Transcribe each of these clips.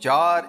4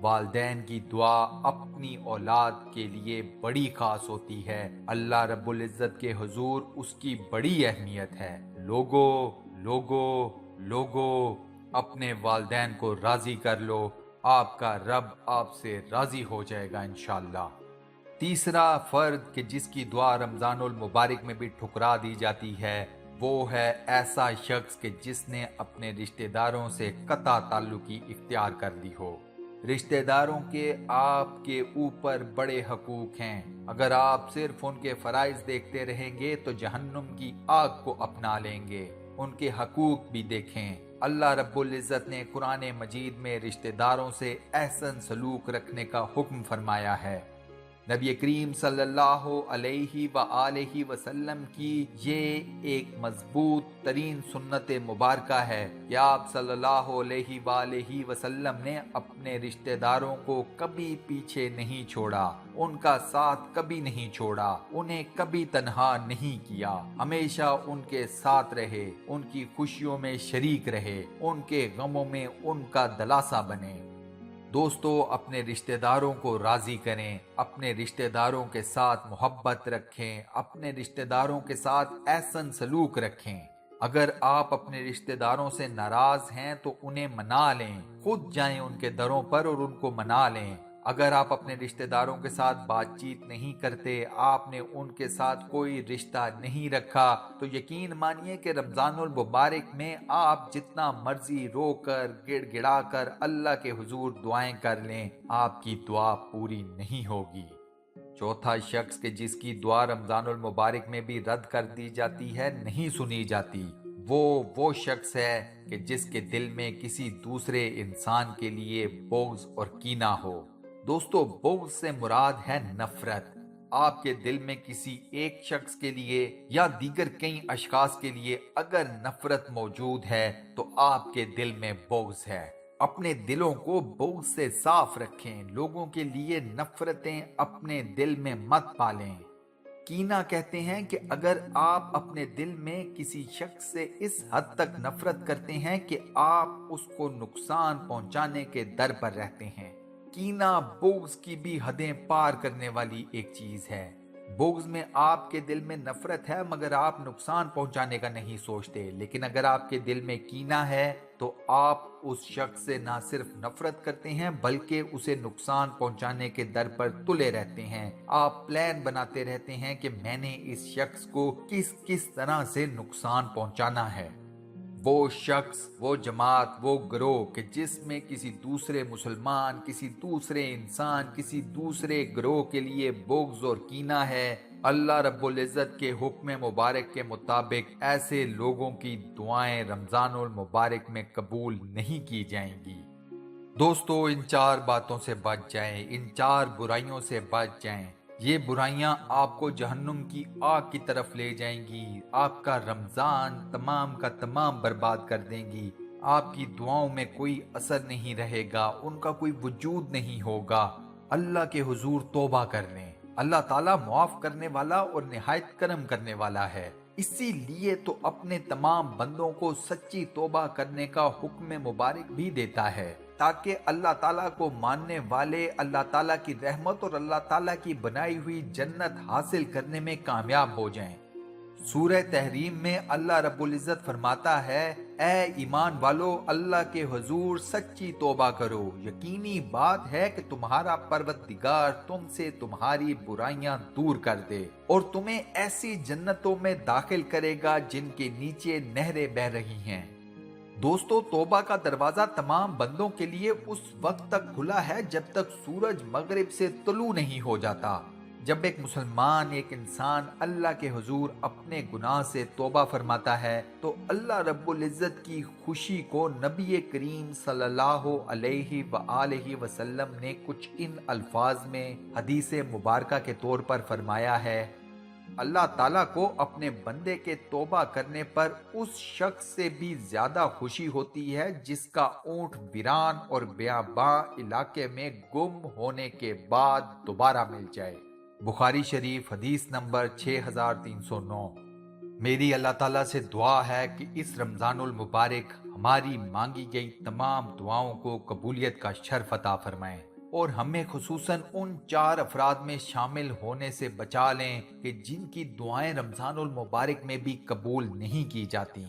والدین کی دعا اپنی اولاد کے لیے بڑی خاص ہوتی ہے۔ اللہ رب العزت کے حضور اس کی بڑی اہمیت ہے۔ لوگو لوگو لوگو اپنے والدین کو راضی کر لو، آپ کا رب آپ سے راضی ہو جائے گا انشاءاللہ۔ تیسرا فرد کہ جس کی دعا رمضان المبارک میں بھی ٹھکرا دی جاتی ہے، وہ ہے ایسا شخص کہ جس نے اپنے رشتہ داروں سے قطع تعلقی اختیار کر لی ہو۔ رشتہ داروں کے آپ کے اوپر بڑے حقوق ہیں۔ اگر آپ صرف ان کے فرائض دیکھتے رہیں گے تو جہنم کی آگ کو اپنا لیں گے۔ ان کے حقوق بھی دیکھیں۔ اللہ رب العزت نے قرآن مجید میں رشتہ داروں سے احسن سلوک رکھنے کا حکم فرمایا ہے۔ نبی کریم صلی اللہ علیہ وآلہ وسلم کی یہ ایک مضبوط ترین سنت مبارکہ ہے کہ آپ صلی اللہ علیہ وآلہ وسلم نے اپنے رشتہ داروں کو کبھی پیچھے نہیں چھوڑا، ان کا ساتھ کبھی نہیں چھوڑا، انہیں کبھی تنہا نہیں کیا، ہمیشہ ان کے ساتھ رہے، ان کی خوشیوں میں شریک رہے، ان کے غموں میں ان کا دلاسا بنے۔ دوستو، اپنے رشتہ داروں کو راضی کریں، اپنے رشتہ داروں کے ساتھ محبت رکھیں، اپنے رشتہ داروں کے ساتھ احسن سلوک رکھیں۔ اگر آپ اپنے رشتہ داروں سے ناراض ہیں تو انہیں منا لیں، خود جائیں ان کے دروں پر اور ان کو منا لیں۔ اگر آپ اپنے رشتہ داروں کے ساتھ بات چیت نہیں کرتے، آپ نے ان کے ساتھ کوئی رشتہ نہیں رکھا، تو یقین مانیے کہ رمضان المبارک میں آپ جتنا مرضی رو کر گڑ گڑا کر اللہ کے حضور دعائیں کر لیں، آپ کی دعا پوری نہیں ہوگی۔ چوتھا شخص کہ جس کی دعا رمضان المبارک میں بھی رد کر دی جاتی ہے، نہیں سنی جاتی، وہ شخص ہے کہ جس کے دل میں کسی دوسرے انسان کے لیے بغض اور کینہ ہو۔ دوستو، بغض سے مراد ہے نفرت۔ آپ کے دل میں کسی ایک شخص کے لیے یا دیگر کئی اشخاص کے لیے اگر نفرت موجود ہے تو آپ کے دل میں بغض ہے۔ اپنے دلوں کو بغض سے صاف رکھیں، لوگوں کے لیے نفرتیں اپنے دل میں مت پالیں۔ کینہ کہتے ہیں کہ اگر آپ اپنے دل میں کسی شخص سے اس حد تک نفرت کرتے ہیں کہ آپ اس کو نقصان پہنچانے کے در پر رہتے ہیں۔ کینہ بغض کی بھی حدیں پار کرنے والی ایک چیز ہے۔ بغض میں آپ کے دل میں نفرت ہے مگر آپ نقصان پہنچانے کا نہیں سوچتے، لیکن اگر آپ کے دل میں کینہ ہے تو آپ اس شخص سے نہ صرف نفرت کرتے ہیں بلکہ اسے نقصان پہنچانے کے در پر تلے رہتے ہیں۔ آپ پلان بناتے رہتے ہیں کہ میں نے اس شخص کو کس طرح سے نقصان پہنچانا ہے۔ وہ شخص، وہ جماعت، وہ گروہ کہ جس میں کسی دوسرے مسلمان، کسی دوسرے انسان، کسی دوسرے گروہ کے لیے بغض اور کینہ ہے، اللہ رب العزت کے حکم مبارک کے مطابق ایسے لوگوں کی دعائیں رمضان المبارک میں قبول نہیں کی جائیں گی۔ دوستو، ان 4 باتوں سے بچ جائیں، ان 4 برائیوں سے بچ جائیں۔ یہ برائیاں آپ کو جہنم کی آگ کی طرف لے جائیں گی، آپ کا رمضان تمام کا تمام برباد کر دیں گی، آپ کی دعاؤں میں کوئی اثر نہیں رہے گا، ان کا کوئی وجود نہیں ہوگا۔ اللہ کے حضور توبہ کر لیں، اللہ تعالیٰ معاف کرنے والا اور نہایت کرم کرنے والا ہے۔ اسی لیے تو اپنے تمام بندوں کو سچی توبہ کرنے کا حکم مبارک بھی دیتا ہے، تاکہ اللہ تعالیٰ کو ماننے والے اللہ تعالیٰ کی رحمت اور اللہ تعالیٰ کی بنائی ہوئی جنت حاصل کرنے میں کامیاب ہو جائیں۔ سورہ تحریم میں اللہ رب العزت فرماتا ہے، اے ایمان والو، اللہ کے حضور سچی توبہ کرو، یقینی بات ہے کہ تمہارا پروردگار تم سے تمہاری برائیاں دور کر دے اور تمہیں ایسی جنتوں میں داخل کرے گا جن کے نیچے نہریں بہہ رہی ہیں۔ دوستو، توبہ کا دروازہ تمام بندوں کے لیے اس وقت تک کھلا ہے جب تک سورج مغرب سے طلوع نہیں ہو جاتا۔ جب ایک مسلمان، ایک انسان اللہ کے حضور اپنے گناہ سے توبہ فرماتا ہے تو اللہ رب العزت کی خوشی کو نبی کریم صلی اللہ علیہ وآلہ وسلم نے کچھ ان الفاظ میں حدیث مبارکہ کے طور پر فرمایا ہے، اللہ تعالیٰ کو اپنے بندے کے توبہ کرنے پر اس شخص سے بھی زیادہ خوشی ہوتی ہے جس کا اونٹ ویران اور بیاباں علاقے میں گم ہونے کے بعد دوبارہ مل جائے۔ بخاری شریف حدیث نمبر 6309۔ میری اللہ تعالیٰ سے دعا ہے کہ اس رمضان المبارک ہماری مانگی گئی تمام دعاؤں کو قبولیت کا شرف عطا فرمائیں۔ اور ہمیں خصوصاً ان 4 افراد میں شامل ہونے سے بچا لیں کہ جن کی دعائیں رمضان المبارک میں بھی قبول نہیں کی جاتی۔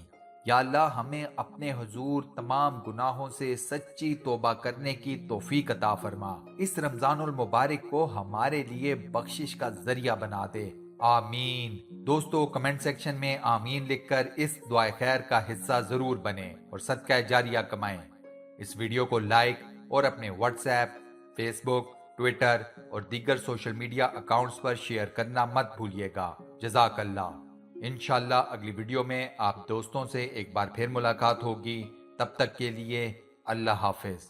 یا اللہ ہمیں اپنے حضور تمام گناہوں سے سچی توبہ کرنے کی توفیق عطا فرما، اس رمضان المبارک کو ہمارے لیے بخشش کا ذریعہ بنا دے، آمین۔ دوستو کمنٹ سیکشن میں آمین لکھ کر اس دعائے خیر کا حصہ ضرور بنیں اور صدقہ جاریہ کمائیں۔ اس ویڈیو کو لائک اور اپنے واٹس ایپ، فیس بک، ٹویٹر اور دیگر سوشل میڈیا اکاؤنٹس پر شیئر کرنا مت بھولیے گا۔ جزاک اللہ۔ انشاءاللہ اگلی ویڈیو میں آپ دوستوں سے ایک بار پھر ملاقات ہوگی۔ تب تک کے لیے اللہ حافظ۔